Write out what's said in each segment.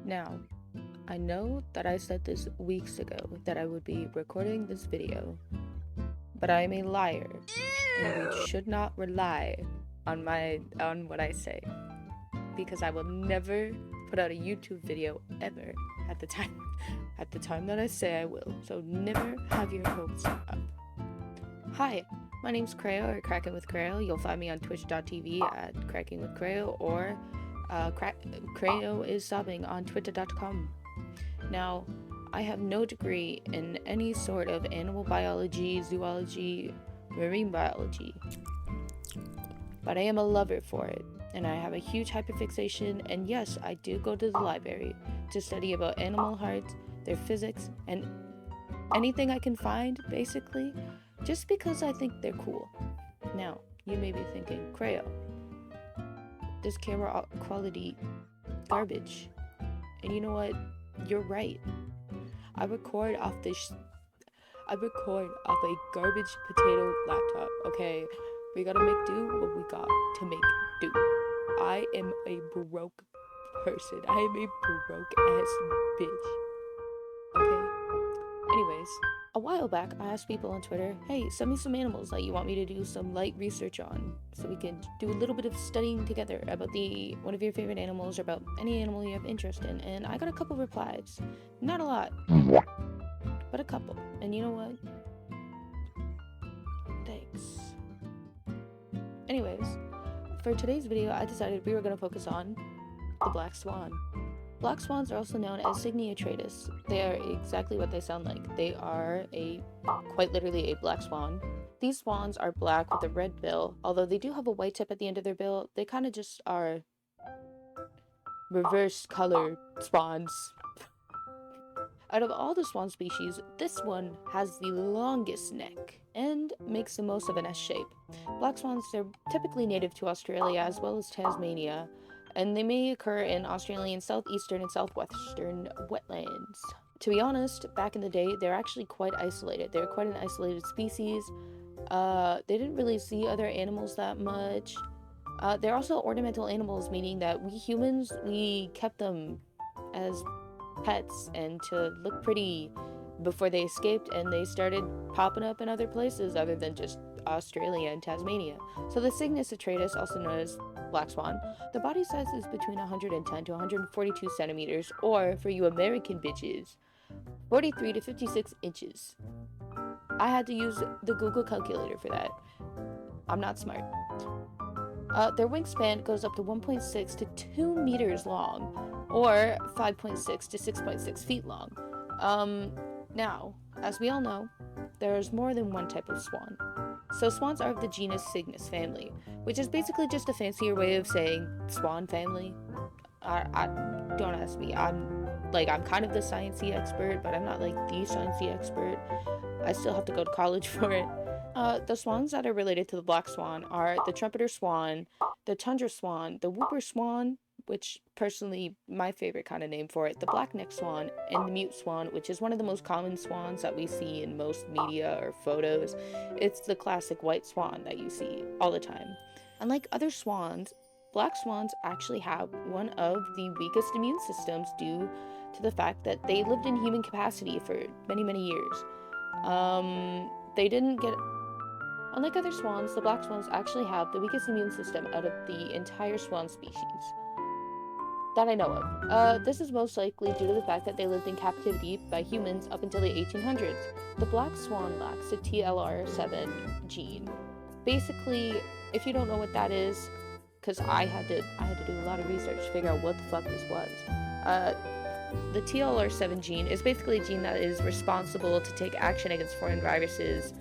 Now, I know that I said this weeks ago that I would be recording this video, but I am a liar, and we should not rely on what I say, because I will never put out a YouTube video ever at the time that I say I will. So never have your hopes up. Hi, my name's Creo, or Cracking with Creo. You'll find me on twitch.tv at Cracking with Creo, or Creo is sobbing on twitter.com. Now, I have no degree in any sort of animal biology, zoology, marine biology, but I am a lover for it, and I have a huge hyperfixation, and yes, I do go to the library to study about animal hearts, their physics, and anything I can find, basically, just because I think they're cool. Now, you may be thinking, Creo, this camera quality garbage. And you know what? You're right. I record off a garbage potato laptop, okay? We gotta make do what we got to make do. I am a broke person. I am a broke ass bitch. Okay? Anyways, a while back, I asked people on Twitter, hey, send me some animals that you want me to do some light research on, so we can do a little bit of studying together about one of your favorite animals, or about any animal you have interest in, and I got a couple replies. Not a lot, but a couple. And you know what? Thanks. Anyways, for today's video, I decided we were going to focus on the black swan. Black swans are also known as Signiatratus. They are exactly what they sound like. They are quite literally a black swan. These swans are black with a red bill, although they do have a white tip at the end of their bill. They kind of just are reverse color swans. Out of all the swan species, this one has the longest neck and makes the most of an S shape. Black swans are typically native to Australia as well as Tasmania, and they may occur in Australian southeastern and southwestern wetlands. To be honest, back in the day, they're actually quite isolated. They're quite an isolated species. They didn't really see other animals that much. They're also ornamental animals, meaning that we humans, we kept them as pets and to look pretty before they escaped, and they started popping up in other places other than just Australia and Tasmania. So the Cygnus atratus, also known as black swan, the body size is between 110 to 142 centimeters, or for you American bitches, 43 to 56 inches. I had to use the Google calculator for that. I'm not smart. Their wingspan goes up to 1.6 to 2 meters long, or 5.6 to 6.6 feet long. Now, as we all know, there's more than one type of swan. So swans are of the genus Cygnus family, which is basically just a fancier way of saying swan family. I don't ask me. I'm kind of the sciencey expert, but I'm not like the sciencey expert. I still have to go to college for it. The swans that are related to the black swan are the trumpeter swan, the tundra swan, the whooper swan, which personally my favorite kind of name for it, the black-necked swan, and the mute swan, which is one of the most common swans that we see in most media or photos. It's the classic white swan that you see all the time. Unlike other swans, black swans actually have one of the weakest immune systems due to the fact that they lived in human capacity for many, many years. Unlike other swans, the black swans actually have the weakest immune system out of the entire swan species that I know of. This is most likely due to the fact that they lived in captivity by humans up until the 1800s. The black swan lacks a TLR7 gene. Basically, if you don't know what that is, because I had to do a lot of research to figure out what the fuck this was. The TLR7 gene is basically a gene that is responsible to take action against foreign viruses.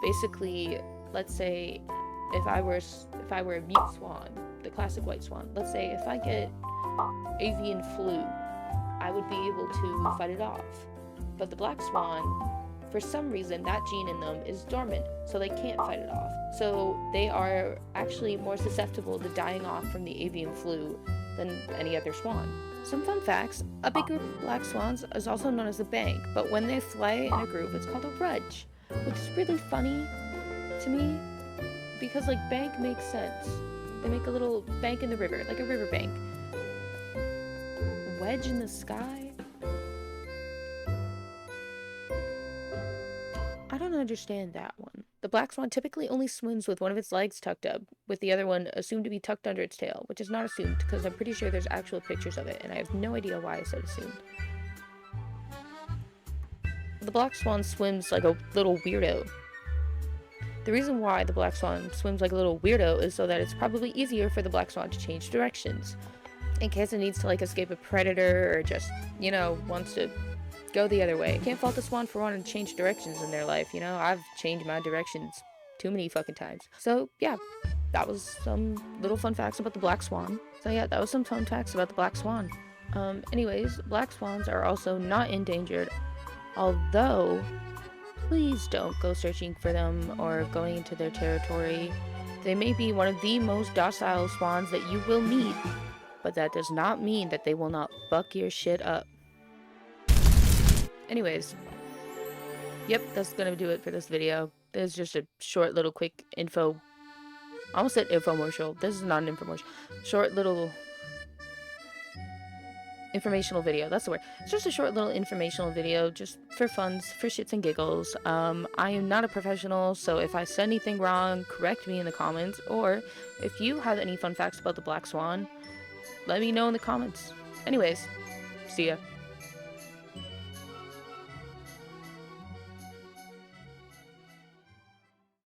Basically, let's say if I were a mute swan, the classic white swan, let's say if I get avian flu, I would be able to fight it off. But the black swan, for some reason, that gene in them is dormant, so they can't fight it off. So they are actually more susceptible to dying off from the avian flu than any other swan. Some fun facts: a big group of black swans is also known as a bank, but when they fly in a group, it's called a rudge, which is really funny to me, because like bank makes sense. They make a little bank in the river, like a river bank. wedge in the sky? I don't understand that one. The black swan typically only swims with one of its legs tucked up, with the other one assumed to be tucked under its tail, which is not assumed because I'm pretty sure there's actual pictures of it, and I have no idea why I said assumed. The black swan swims like a little weirdo. The reason why the black swan swims like a little weirdo is so that it's probably easier for the black swan to change directions, in case it needs to like escape a predator or just, you know, wants to go the other way. Can't fault the swan for wanting to change directions in their life, you know? I've changed my directions too many fucking times. So yeah, that was some little fun facts about the black swan. Anyways, black swans are also not endangered, although please don't go searching for them or going into their territory. They may be one of the most docile swans that you will meet, but that does not mean that they will not fuck your shit up. Anyways, yep, that's gonna do it for this video. This is just a short little quick info. I almost said infomercial. This is not an infomercial. Short little informational video. That's the word. It's just a short little informational video, just for funs, for shits and giggles. I am not a professional, so if I said anything wrong, correct me in the comments. Or if you have any fun facts about the black swan, let me know in the comments. Anyways, see ya.